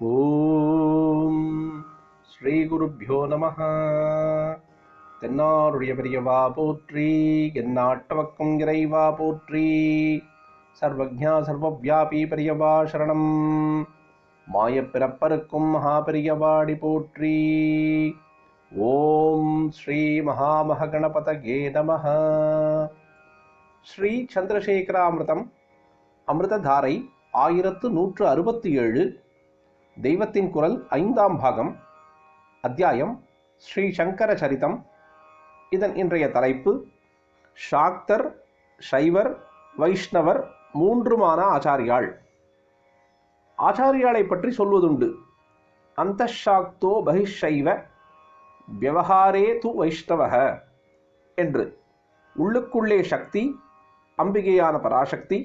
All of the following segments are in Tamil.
ஓம் ஸ்ரீ குருப்யோ நமஹ. தென்னாருடைய பெரியவா போற்றி, எந்நாட்டவர்க்கும் இறைவா போற்றி. சர்வஜ்ஞா சர்வவ்யாபி பெரியவா சரணம். மாயப்பிறப்பருக்கும் மகாபெரியவாடி போற்றி. ஓம் ஸ்ரீ மகாமகணபதயே நமஹ. ஸ்ரீ சந்திரசேகராமிருதம் அமிர்ததாரை 1167. தெய்வத்தின் குரல் 5ஆம் பாகம். அத்தியாயம் ஸ்ரீ சங்கர சரிதம். இதன் இன்றைய தலைப்பு சாக்தர், சைவர், வைஷ்ணவர் மூன்றுமான ஆச்சாரியாள். ஆச்சாரியாளை பற்றி சொல்வதுண்டு. அந்தஷாக்தோ பகிஷைவ வியவஹாரே து வைஷ்ணவஹ என்று. உள்ளுக்குள்ளே சக்தி, அம்பிகையான பராசக்தி,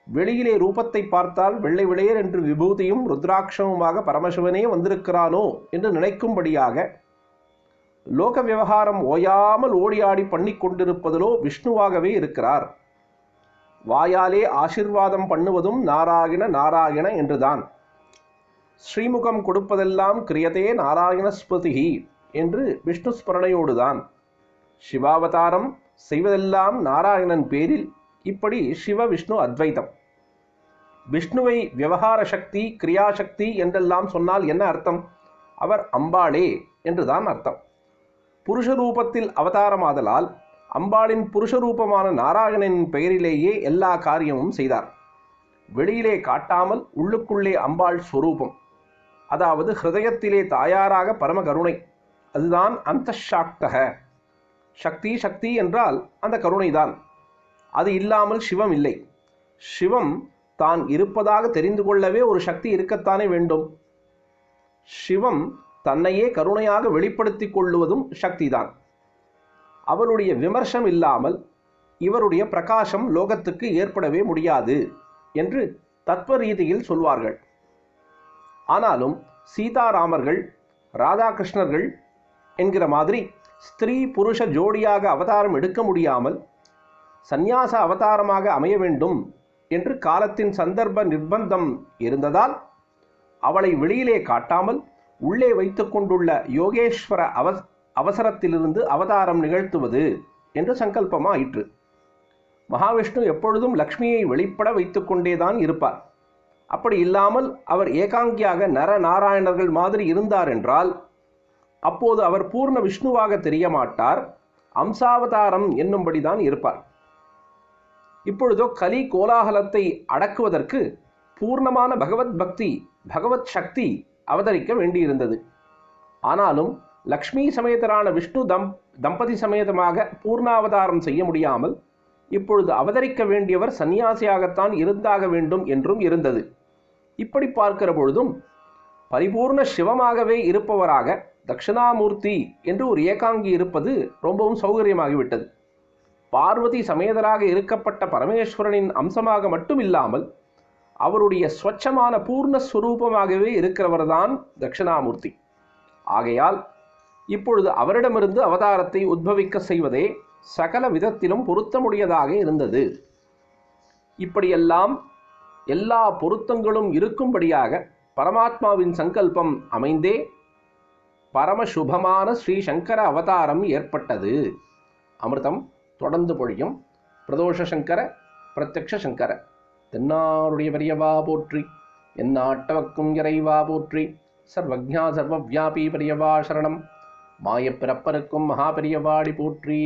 வெளியிலே ரூபத்தை பார்த்தால் வெள்ளை விளையர் என்று விபூதியும் ருத்ராட்சமுமாக பரமசிவனே வந்திருக்கிறானோ என்று நினைக்கும்படியாக லோக விவகாரம் ஓயாமல் ஓடியாடி பண்ணி கொண்டிருப்பதிலோ விஷ்ணுவாகவே இருக்கிறார். வாயாலே ஆசிர்வாதம் பண்ணுவதும் நாராயண நாராயண என்றுதான். ஸ்ரீமுகம் கொடுப்பதெல்லாம் கிரியதே நாராயண ஸ்மிருதிஹி என்று விஷ்ணு ஸ்மரணையோடுதான். சிவாவதாரம் செய்வதெல்லாம் நாராயணன் பேரில். இப்படி சிவ விஷ்ணு அத்வைதம். விஷ்ணுவை விவகார சக்தி, கிரியாசக்தி என்றெல்லாம் சொன்னால் என்ன அர்த்தம்? அவர் அம்பாளே என்றுதான் அர்த்தம். புருஷரூபத்தில் அவதாரமாதலால் அம்பாளின் புருஷரூபமான நாராயணனின் பெயரிலேயே எல்லா காரியமும் செய்தார். வெளியிலே காட்டாமல் உள்ளுக்குள்ளே அம்பாள் ஸ்வரூபம், அதாவது ஹிருதயத்திலே தாயாராக பரம கருணை. அதுதான் அந்தஷாக்தக. சக்தி சக்தி என்றால் அந்த கருணைதான். அது இல்லாமல் சிவம் இல்லை. சிவம் தான் இருப்பதாக தெரிந்து கொள்ளவே ஒரு சக்தி இருக்கத்தானே வேண்டும். சிவம் தன்னையே கருணையாக வெளிப்படுத்தி கொள்ளுவதும் சக்திதான். அவருடைய விமர்சம் இல்லாமல் இவருடைய பிரகாசம் லோகத்துக்கு ஏற்படவே முடியாது என்று தத்துவ ரீதியில் சொல்வார்கள். ஆனாலும் சீதாராமர்கள், ராதாகிருஷ்ணர்கள் என்கிற மாதிரி ஸ்திரீ புருஷ ஜோடியாக அவதாரம் எடுக்க முடியாமல் சந்நியாச அவதாரமாக அமைய வேண்டும் என்று காலத்தின் சந்தர்ப்ப நிர்பந்தம் இருந்ததால் அவளை வெளியிலே காட்டாமல் உள்ளே வைத்து கொண்டுள்ள யோகேஸ்வர அவசரத்திலிருந்து அவதாரம் நிகழ்த்துவது என்று சங்கல்பமாயிற்று. மகாவிஷ்ணு எப்பொழுதும் லக்ஷ்மியை வெளிப்பட வைத்து கொண்டேதான் இருப்பார். அப்படி இல்லாமல் அவர் ஏகாங்கியாக நர நாராயணர்கள் மாதிரி இருந்தார் என்றால் அப்போது அவர் பூர்ண விஷ்ணுவாக தெரிய மாட்டார், அம்சாவதாரம் என்னும்படிதான் இருப்பார். இப்பொழுதோ கலி கோலாகலத்தை அடக்குவதற்கு பூர்ணமான பகவத் பக்தி, பகவத் சக்தி அவதரிக்க வேண்டியிருந்தது. ஆனாலும் லக்ஷ்மி சமேதரான விஷ்ணு தம்பதி சமேதமாக பூர்ணாவதாரம் செய்ய முடியாமல் இப்பொழுது அவதரிக்க வேண்டியவர் சன்னியாசியாகத்தான் இருந்தாக வேண்டும் என்றும் இருந்தது. இப்படி பார்க்கிற பொழுதும் பரிபூர்ண சிவமாகவே இருப்பவராக தட்சிணாமூர்த்தி என்று ஒரு ஏகாங்கி இருப்பது ரொம்பவும் சௌகரியமாகிவிட்டது. பார்வதி சமேதராக இருக்கப்பட்ட பரமேஸ்வரனின் அம்சமாக மட்டும் இல்லாமல் அவருடைய ஸ்வச்சமான பூர்ணஸ்வரூபமாகவே இருக்கிறவர்தான் தட்சிணாமூர்த்தி. ஆகையால் இப்பொழுது அவரிடமிருந்து அவதாரத்தை உத்பவிக்க செய்வதே சகல விதத்திலும் பொருத்தமுடையதாக இருந்தது. இப்படியெல்லாம் எல்லா பொருத்தங்களும் இருக்கும்படியாக பரமாத்மாவின் சங்கல்பம் அமைந்தே பரமசுபமான ஸ்ரீ சங்கர அவதாரம் ஏற்பட்டது. அமிர்தம் தொடர்ந்து பொழியும். பிரதோஷ சங்கர, பிரத்யக்ஷ சங்கர. தென்னாருடைய பெரியவா போற்றி, எந்நாட்டவர்க்கும் இறைவா போற்றி. சர்வஜ்ஞா சர்வவ்யாபி பெரியவா சரணம். மாயப்பிறப்பருக்கும் மகாபெரியவாடி போற்றி.